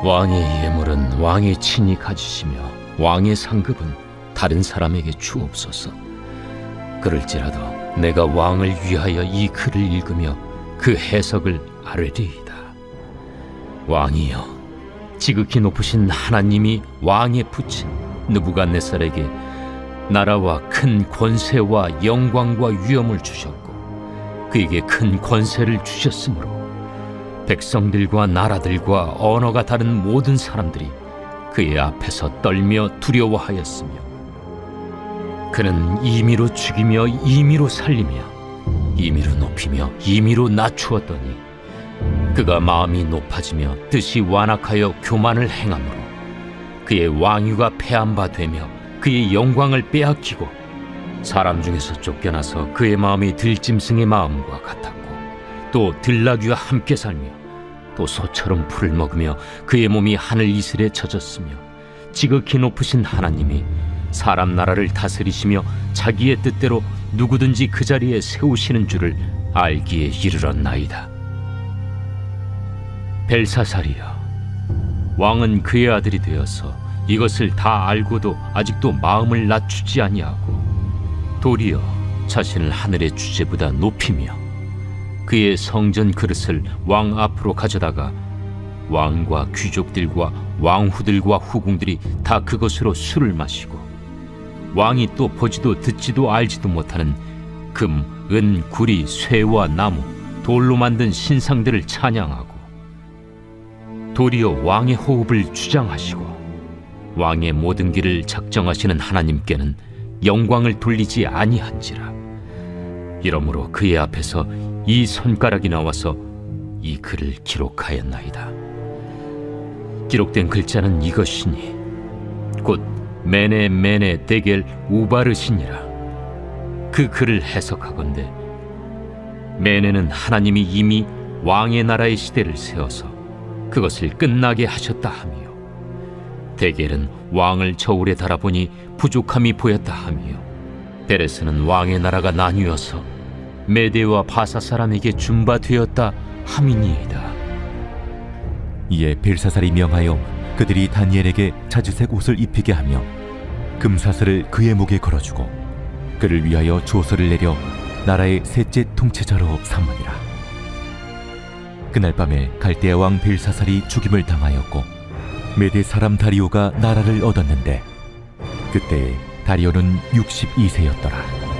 왕의 예물은 왕의 친히 가지시며 왕의 상급은 다른 사람에게 주옵소서. 그럴지라도 내가 왕을 위하여 이 글을 읽으며 그 해석을 아뢰리이다. 왕이여, 지극히 높으신 하나님이 왕에 붙인 느부갓네살에게 나라와 큰 권세와 영광과 위엄을 주셨고 그에게 큰 권세를 주셨으므로 백성들과 나라들과 언어가 다른 모든 사람들이 그의 앞에서 떨며 두려워하였으며 그는 임의로 죽이며 임의로 살리며 임의로 높이며 임의로 낮추었더니 그가 마음이 높아지며 뜻이 완악하여 교만을 행함으로 그의 왕위가 패한 바 되며 그의 영광을 빼앗기고 사람 중에서 쫓겨나서 그의 마음이 들짐승의 마음과 같았고 또 들나귀와 함께 살며 또 소처럼 풀을 먹으며 그의 몸이 하늘 이슬에 젖었으며 지극히 높으신 하나님이 사람 나라를 다스리시며 자기의 뜻대로 누구든지 그 자리에 세우시는 줄을 알기에 이르렀나이다. 벨사살이여, 왕은 그의 아들이 되어서 이것을 다 알고도 아직도 마음을 낮추지 아니하고 도리어 자신을 하늘의 주제보다 높이며 그의 성전 그릇을 왕 앞으로 가져다가 왕과 귀족들과 왕후들과 후궁들이 다 그것으로 술을 마시고 왕이 또 보지도 듣지도 알지도 못하는 금, 은, 구리, 쇠와 나무, 돌로 만든 신상들을 찬양하고 도리어 왕의 호흡을 주장하시고 왕의 모든 길을 작정하시는 하나님께는 영광을 돌리지 아니한지라. 이러므로 그의 앞에서 이 손가락이 나와서 이 글을 기록하였나이다. 기록된 글자는 이것이니 곧 메네 메네 데겔 우바르시니라. 그 글을 해석하건대 메네는 하나님이 이미 왕의 나라의 시대를 세워서 그것을 끝나게 하셨다 하며 데겔은 왕을 저울에 달아보니 부족함이 보였다 하며 베레스는 왕의 나라가 나뉘어서 메대와 바사 사람에게 준바되었다 함이니이다. 이에 벨사살이 명하여 그들이 다니엘에게 자주색 옷을 입히게 하며 금사슬을 그의 목에 걸어주고 그를 위하여 조서를 내려 나라의 셋째 통치자로 삼으니라. 그날 밤에 갈대아 왕 벨사살이 죽임을 당하였고 메대 사람 다리오가 나라를 얻었는데 그때 다리오는 62세였더라.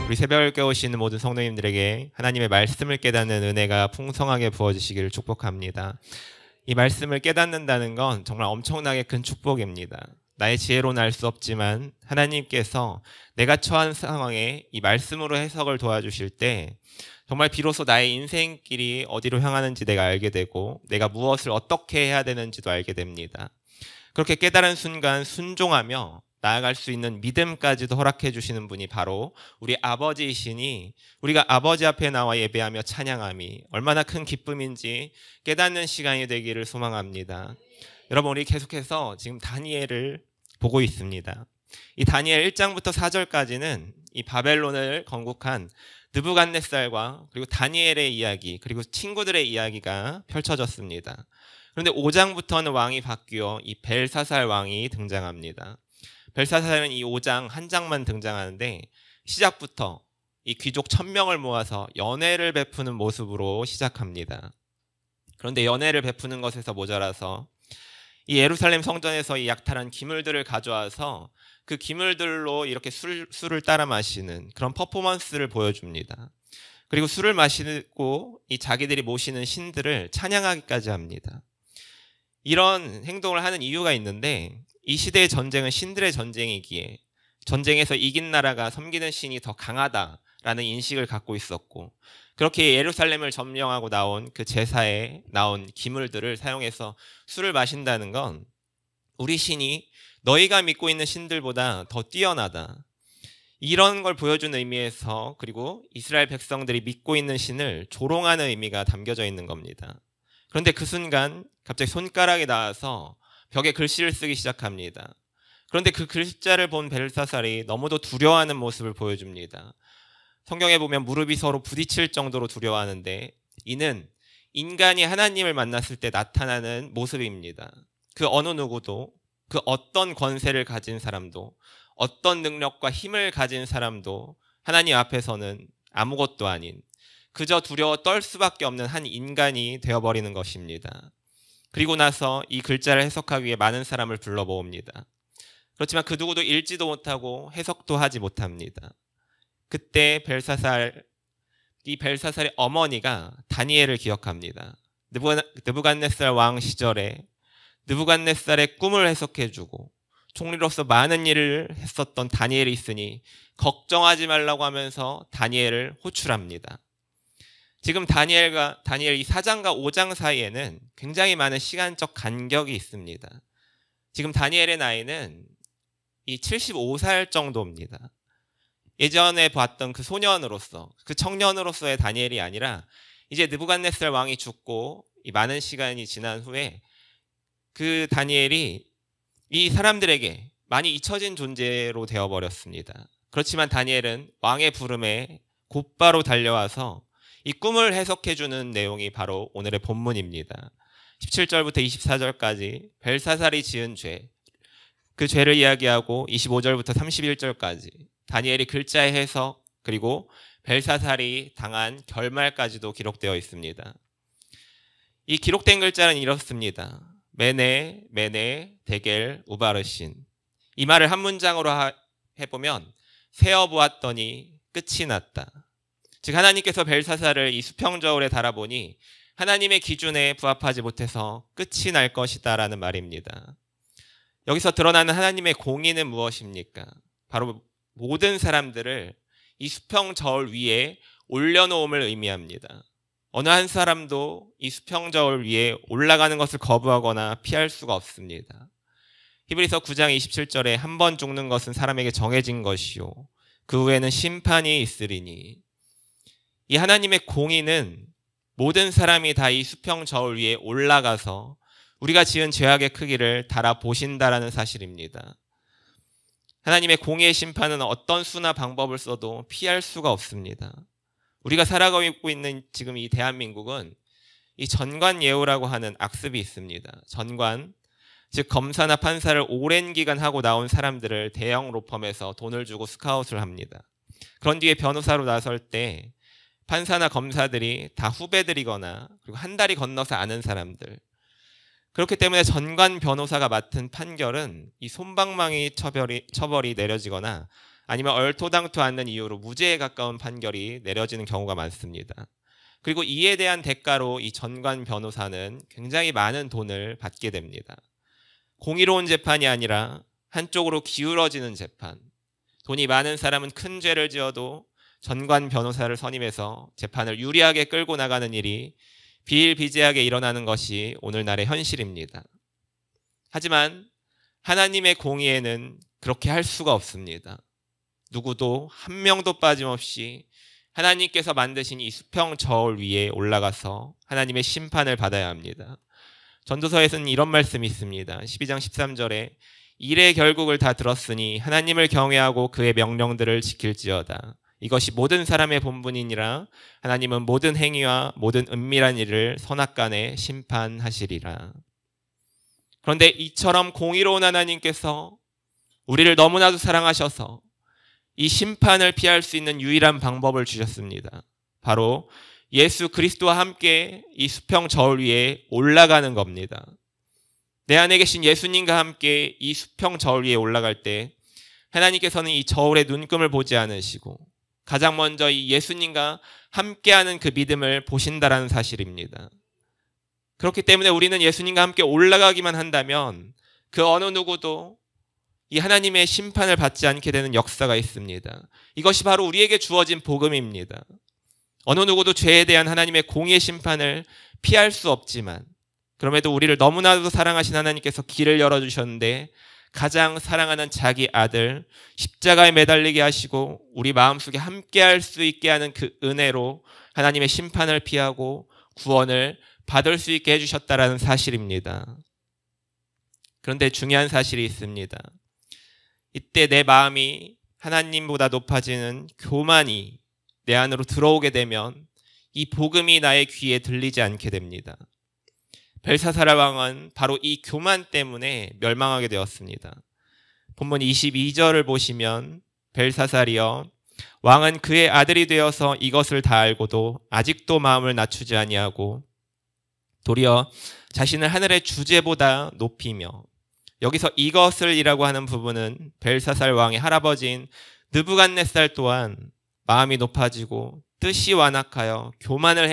우리 새벽을 깨우시는 모든 성도님들에게 하나님의 말씀을 깨닫는 은혜가 풍성하게 부어지시기를 축복합니다. 이 말씀을 깨닫는다는 건 정말 엄청나게 큰 축복입니다. 나의 지혜로는 알 수 없지만 하나님께서 내가 처한 상황에 이 말씀으로 해석을 도와주실 때 정말 비로소 나의 인생길이 어디로 향하는지 내가 알게 되고 내가 무엇을 어떻게 해야 되는지도 알게 됩니다. 그렇게 깨달은 순간 순종하며 나아갈 수 있는 믿음까지도 허락해 주시는 분이 바로 우리 아버지이시니 우리가 아버지 앞에 나와 예배하며 찬양함이 얼마나 큰 기쁨인지 깨닫는 시간이 되기를 소망합니다. 여러분, 우리 계속해서 지금 다니엘을 보고 있습니다. 이 다니엘 1장부터 4절까지는 이 바벨론을 건국한 느부갓네살과 그리고 다니엘의 이야기 그리고 친구들의 이야기가 펼쳐졌습니다. 그런데 5장부터는 왕이 바뀌어 이 벨사살 왕이 등장합니다. 벨사살은 이 5장 한 장만 등장하는데 시작부터 이 귀족 1000명을 모아서 연회를 베푸는 모습으로 시작합니다. 그런데 연회를 베푸는 것에서 모자라서 이 예루살렘 성전에서 이 약탈한 기물들을 가져와서 그 기물들로 이렇게 술을 따라 마시는 그런 퍼포먼스를 보여줍니다. 그리고 술을 마시고 이 자기들이 모시는 신들을 찬양하기까지 합니다. 이런 행동을 하는 이유가 있는데 이 시대의 전쟁은 신들의 전쟁이기에 전쟁에서 이긴 나라가 섬기는 신이 더 강하다라는 인식을 갖고 있었고 그렇게 예루살렘을 점령하고 나온 그 제사에 나온 기물들을 사용해서 술을 마신다는 건 우리 신이 너희가 믿고 있는 신들보다 더 뛰어나다. 이런 걸 보여주는 의미에서 그리고 이스라엘 백성들이 믿고 있는 신을 조롱하는 의미가 담겨져 있는 겁니다. 그런데 그 순간 갑자기 손가락이 나와서 벽에 글씨를 쓰기 시작합니다. 그런데 그 글자를 본 벨사살이 너무도 두려워하는 모습을 보여줍니다. 성경에 보면 무릎이 서로 부딪힐 정도로 두려워하는데 이는 인간이 하나님을 만났을 때 나타나는 모습입니다. 그 어느 누구도, 그 어떤 권세를 가진 사람도, 어떤 능력과 힘을 가진 사람도 하나님 앞에서는 아무것도 아닌, 그저 두려워 떨 수밖에 없는 한 인간이 되어버리는 것입니다. 그리고 나서 이 글자를 해석하기 위해 많은 사람을 불러 모읍니다. 그렇지만 그 누구도 읽지도 못하고 해석도 하지 못합니다. 그때 이 벨사살의 어머니가 다니엘을 기억합니다. 느부갓네살 왕 시절에 느부갓네살의 꿈을 해석해주고 총리로서 많은 일을 했었던 다니엘이 있으니 걱정하지 말라고 하면서 다니엘을 호출합니다. 지금 다니엘 이 4장과 5장 사이에는 굉장히 많은 시간적 간격이 있습니다. 지금 다니엘의 나이는 이 75살 정도입니다. 예전에 봤던 그 소년으로서, 그 청년으로서의 다니엘이 아니라 이제 느부갓네살 왕이 죽고 이 많은 시간이 지난 후에 그 다니엘이 이 사람들에게 많이 잊혀진 존재로 되어버렸습니다. 그렇지만 다니엘은 왕의 부름에 곧바로 달려와서 이 꿈을 해석해주는 내용이 바로 오늘의 본문입니다. 17절부터 24절까지 벨사살이 지은 죄, 그 죄를 이야기하고 25절부터 31절까지 다니엘이 글자의 해석, 그리고 벨사살이 당한 결말까지도 기록되어 있습니다. 이 기록된 글자는 이렇습니다. 메네, 메네, 데겔, 우바르신. 이 말을 한 문장으로 해보면 세어보았더니 끝이 났다. 즉 하나님께서 벨사살을 이 수평저울에 달아보니 하나님의 기준에 부합하지 못해서 끝이 날 것이다 라는 말입니다. 여기서 드러나는 하나님의 공의는 무엇입니까? 바로 모든 사람들을 이 수평저울 위에 올려놓음을 의미합니다. 어느 한 사람도 이 수평저울 위에 올라가는 것을 거부하거나 피할 수가 없습니다. 히브리서 9장 27절에 한 번 죽는 것은 사람에게 정해진 것이요 그 후에는 심판이 있으리니, 이 하나님의 공의는 모든 사람이 다 이 수평저울 위에 올라가서 우리가 지은 죄악의 크기를 달아보신다라는 사실입니다. 하나님의 공의의 심판은 어떤 수나 방법을 써도 피할 수가 없습니다. 우리가 살아가고 있는 지금 이 대한민국은 이 전관예우라고 하는 악습이 있습니다. 전관, 즉 검사나 판사를 오랜 기간 하고 나온 사람들을 대형 로펌에서 돈을 주고 스카웃을 합니다. 그런 뒤에 변호사로 나설 때 판사나 검사들이 다 후배들이거나 그리고 한 달이 건너서 아는 사람들, 그렇기 때문에 전관 변호사가 맡은 판결은 이 솜방망이 처벌이 내려지거나 아니면 얼토당토 않는 이유로 무죄에 가까운 판결이 내려지는 경우가 많습니다. 그리고 이에 대한 대가로 이 전관 변호사는 굉장히 많은 돈을 받게 됩니다. 공의로운 재판이 아니라 한쪽으로 기울어지는 재판. 돈이 많은 사람은 큰 죄를 지어도 전관 변호사를 선임해서 재판을 유리하게 끌고 나가는 일이 비일비재하게 일어나는 것이 오늘날의 현실입니다. 하지만 하나님의 공의에는 그렇게 할 수가 없습니다. 누구도 한 명도 빠짐없이 하나님께서 만드신 이 수평저울 위에 올라가서 하나님의 심판을 받아야 합니다. 전도서에서는 이런 말씀이 있습니다. 12장 13절에 일의 결국을 다 들었으니 하나님을 경외하고 그의 명령들을 지킬지어다. 이것이 모든 사람의 본분이니라. 하나님은 모든 행위와 모든 은밀한 일을 선악간에 심판하시리라. 그런데 이처럼 공의로운 하나님께서 우리를 너무나도 사랑하셔서 이 심판을 피할 수 있는 유일한 방법을 주셨습니다. 바로 예수 그리스도와 함께 이 수평저울 위에 올라가는 겁니다. 내 안에 계신 예수님과 함께 이 수평저울 위에 올라갈 때 하나님께서는 이 저울의 눈금을 보지 않으시고 가장 먼저 이 예수님과 함께하는 그 믿음을 보신다라는 사실입니다. 그렇기 때문에 우리는 예수님과 함께 올라가기만 한다면 그 어느 누구도 이 하나님의 심판을 받지 않게 되는 역사가 있습니다. 이것이 바로 우리에게 주어진 복음입니다. 어느 누구도 죄에 대한 하나님의 공의의 심판을 피할 수 없지만 그럼에도 우리를 너무나도 사랑하신 하나님께서 길을 열어주셨는데 가장 사랑하는 자기 아들 십자가에 매달리게 하시고 우리 마음속에 함께할 수 있게 하는 그 은혜로 하나님의 심판을 피하고 구원을 받을 수 있게 해주셨다라는 사실입니다. 그런데 중요한 사실이 있습니다. 이때 내 마음이 하나님보다 높아지는 교만이 내 안으로 들어오게 되면 이 복음이 나의 귀에 들리지 않게 됩니다. 벨사살 왕은 바로 이 교만 때문에 멸망하게 되었습니다. 본문 22절을 보시면 벨사살이여 왕은 그의 아들이 되어서 이것을 다 알고도 아직도 마음을 낮추지 아니하고 도리어 자신을 하늘의 주제보다 높이며, 여기서 이것을이라고 하는 부분은 벨사살 왕의 할아버지인 느부갓네살 또한 마음이 높아지고 뜻이 완악하여 교만을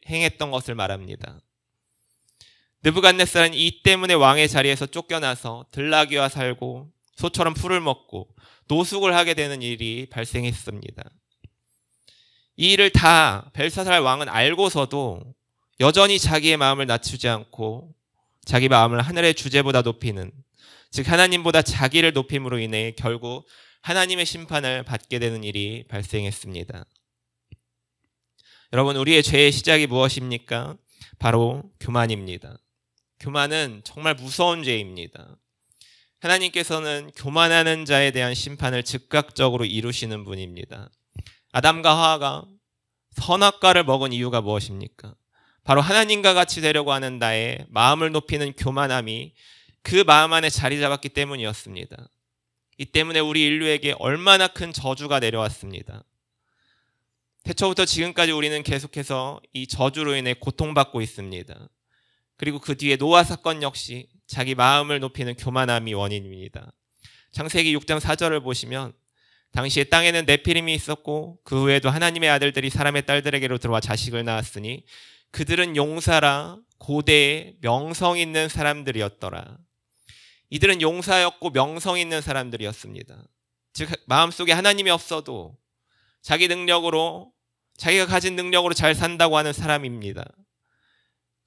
행했던 것을 말합니다. 느부갓네살은 이 때문에 왕의 자리에서 쫓겨나서 들나귀와 살고 소처럼 풀을 먹고 노숙을 하게 되는 일이 발생했습니다. 이 일을 다 벨사살 왕은 알고서도 여전히 자기의 마음을 낮추지 않고 자기 마음을 하늘의 주제보다 높이는, 즉 하나님보다 자기를 높임으로 인해 결국 하나님의 심판을 받게 되는 일이 발생했습니다. 여러분, 우리의 죄의 시작이 무엇입니까? 바로 교만입니다. 교만은 정말 무서운 죄입니다. 하나님께서는 교만하는 자에 대한 심판을 즉각적으로 이루시는 분입니다. 아담과 하와가 선악과를 먹은 이유가 무엇입니까? 바로 하나님과 같이 되려고 하는 나의 마음을 높이는 교만함이 그 마음 안에 자리 잡았기 때문이었습니다. 이 때문에 우리 인류에게 얼마나 큰 저주가 내려왔습니다. 태초부터 지금까지 우리는 계속해서 이 저주로 인해 고통받고 있습니다. 그리고 그 뒤에 노아 사건 역시 자기 마음을 높이는 교만함이 원인입니다. 창세기 6장 4절을 보시면 당시에 땅에는 네피림이 있었고 그 후에도 하나님의 아들들이 사람의 딸들에게로 들어와 자식을 낳았으니 그들은 용사라 고대에 명성 있는 사람들이었더라. 이들은 용사였고 명성 있는 사람들이었습니다. 즉 마음속에 하나님이 없어도 자기 능력으로, 자기가 가진 능력으로 잘 산다고 하는 사람입니다.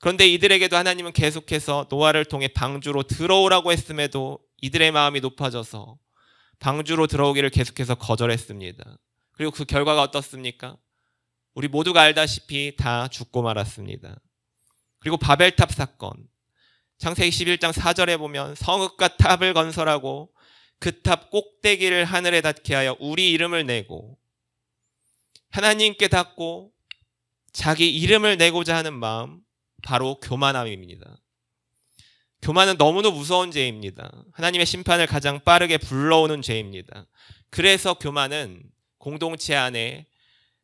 그런데 이들에게도 하나님은 계속해서 노아를 통해 방주로 들어오라고 했음에도 이들의 마음이 높아져서 방주로 들어오기를 계속해서 거절했습니다. 그리고 그 결과가 어떻습니까? 우리 모두가 알다시피 다 죽고 말았습니다. 그리고 바벨탑 사건, 창세기 11장 4절에 보면 성읍과 탑을 건설하고 그 탑 꼭대기를 하늘에 닿게 하여 우리 이름을 내고, 하나님께 닿고 자기 이름을 내고자 하는 마음, 바로 교만함입니다. 교만은 너무도 무서운 죄입니다. 하나님의 심판을 가장 빠르게 불러오는 죄입니다. 그래서 교만은 공동체 안에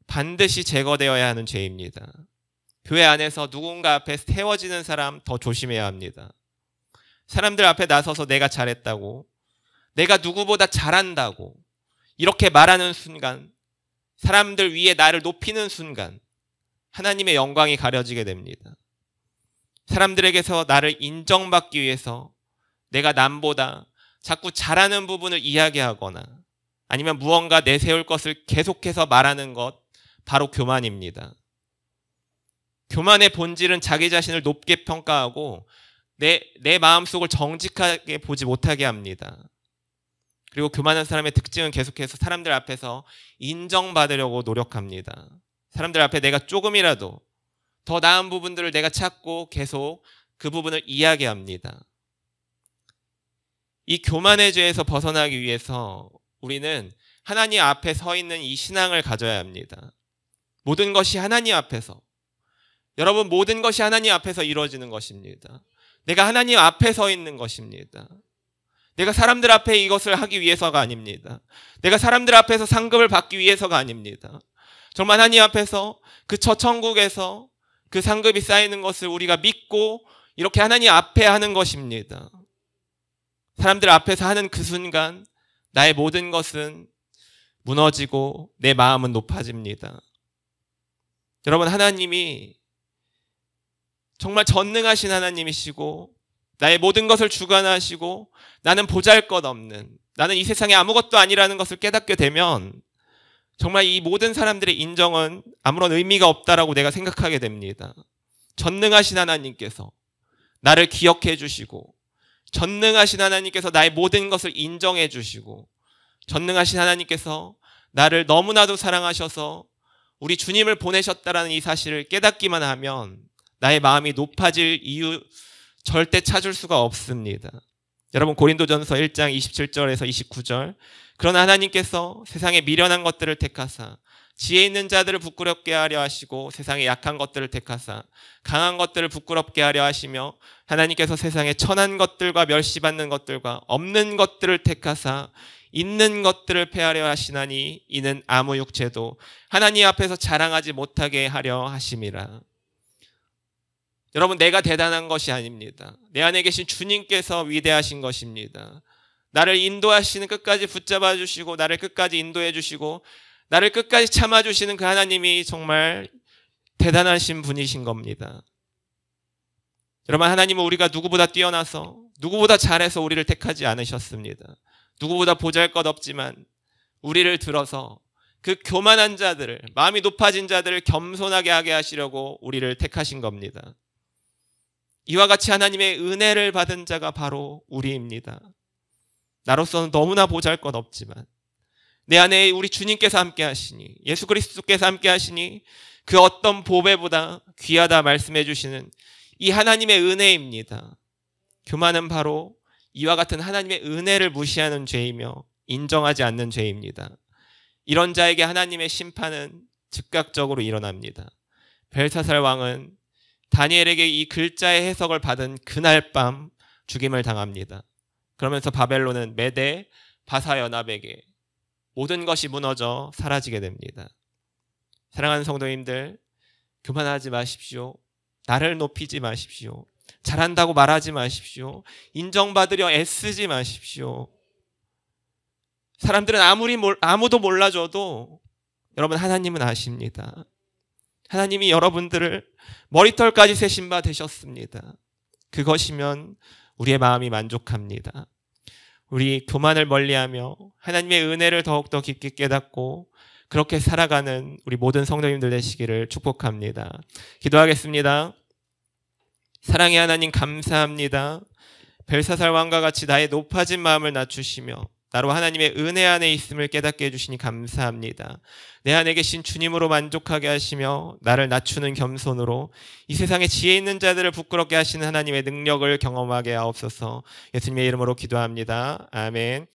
반드시 제거되어야 하는 죄입니다. 교회 안에서 누군가 앞에 세워지는 사람 더 조심해야 합니다. 사람들 앞에 나서서 내가 잘했다고, 내가 누구보다 잘한다고 이렇게 말하는 순간, 사람들 위에 나를 높이는 순간 하나님의 영광이 가려지게 됩니다. 사람들에게서 나를 인정받기 위해서 내가 남보다 자꾸 잘하는 부분을 이야기하거나 아니면 무언가 내세울 것을 계속해서 말하는 것, 바로 교만입니다. 교만의 본질은 자기 자신을 높게 평가하고 내 마음속을 정직하게 보지 못하게 합니다. 그리고 교만한 사람의 특징은 계속해서 사람들 앞에서 인정받으려고 노력합니다. 사람들 앞에 내가 조금이라도 더 나은 부분들을 내가 찾고 계속 그 부분을 이야기합니다. 이 교만의 죄에서 벗어나기 위해서 우리는 하나님 앞에 서 있는 이 신앙을 가져야 합니다. 모든 것이 하나님 앞에서, 여러분, 모든 것이 하나님 앞에서 이루어지는 것입니다. 내가 하나님 앞에 서 있는 것입니다. 내가 사람들 앞에 이것을 하기 위해서가 아닙니다. 내가 사람들 앞에서 상급을 받기 위해서가 아닙니다. 정말 하나님 앞에서 그 처천국에서 그 상급이 쌓이는 것을 우리가 믿고 이렇게 하나님 앞에 하는 것입니다. 사람들 앞에서 하는 그 순간 나의 모든 것은 무너지고 내 마음은 높아집니다. 여러분, 하나님이 정말 전능하신 하나님이시고 나의 모든 것을 주관하시고 나는 보잘것없는, 나는 이 세상에 아무것도 아니라는 것을 깨닫게 되면 정말 이 모든 사람들의 인정은 아무런 의미가 없다라고 내가 생각하게 됩니다. 전능하신 하나님께서 나를 기억해 주시고, 전능하신 하나님께서 나의 모든 것을 인정해 주시고, 전능하신 하나님께서 나를 너무나도 사랑하셔서 우리 주님을 보내셨다라는 이 사실을 깨닫기만 하면 나의 마음이 높아질 이유 절대 찾을 수가 없습니다. 여러분, 고린도전서 1장 27절에서 29절, 그러나 하나님께서 세상의 미련한 것들을 택하사 지혜 있는 자들을 부끄럽게 하려 하시고 세상의 약한 것들을 택하사 강한 것들을 부끄럽게 하려 하시며 하나님께서 세상의 천한 것들과 멸시받는 것들과 없는 것들을 택하사 있는 것들을 폐하려 하시나니 이는 아무 육체도 하나님 앞에서 자랑하지 못하게 하려 하심이라. 여러분, 내가 대단한 것이 아닙니다. 내 안에 계신 주님께서 위대하신 것입니다. 나를 인도하시는, 끝까지 붙잡아 주시고 나를 끝까지 인도해 주시고 나를 끝까지 참아주시는 그 하나님이 정말 대단하신 분이신 겁니다. 여러분, 하나님은 우리가 누구보다 뛰어나서 누구보다 잘해서 우리를 택하지 않으셨습니다. 누구보다 보잘것없지만 우리를 들어서 그 교만한 자들을, 마음이 높아진 자들을 겸손하게 하게 하시려고 우리를 택하신 겁니다. 이와 같이 하나님의 은혜를 받은 자가 바로 우리입니다. 나로서는 너무나 보잘것없지만 내 안에 우리 주님께서 함께 하시니, 예수 그리스도께서 함께 하시니 그 어떤 보배보다 귀하다 말씀해 주시는 이 하나님의 은혜입니다. 교만은 바로 이와 같은 하나님의 은혜를 무시하는 죄이며 인정하지 않는 죄입니다. 이런 자에게 하나님의 심판은 즉각적으로 일어납니다. 벨사살 왕은 다니엘에게 이 글자의 해석을 받은 그날 밤 죽임을 당합니다. 그러면서 바벨론은 메대 바사 연합에게 모든 것이 무너져 사라지게 됩니다. 사랑하는 성도님들, 교만하지 마십시오. 나를 높이지 마십시오. 잘한다고 말하지 마십시오. 인정받으려 애쓰지 마십시오. 사람들은 아무도 몰라줘도 여러분, 하나님은 아십니다. 하나님이 여러분들을 머리털까지 세신 바 되셨습니다. 그것이면 우리의 마음이 만족합니다. 우리 교만을 멀리하며 하나님의 은혜를 더욱더 깊게 깨닫고 그렇게 살아가는 우리 모든 성도님들 되시기를 축복합니다. 기도하겠습니다. 사랑의 하나님, 감사합니다. 벨사살 왕과 같이 나의 높아진 마음을 낮추시며 나로 하나님의 은혜 안에 있음을 깨닫게 해주시니 감사합니다. 내 안에 계신 주님으로 만족하게 하시며 나를 낮추는 겸손으로 이 세상에 지혜 있는 자들을 부끄럽게 하시는 하나님의 능력을 경험하게 하옵소서. 예수님의 이름으로 기도합니다. 아멘.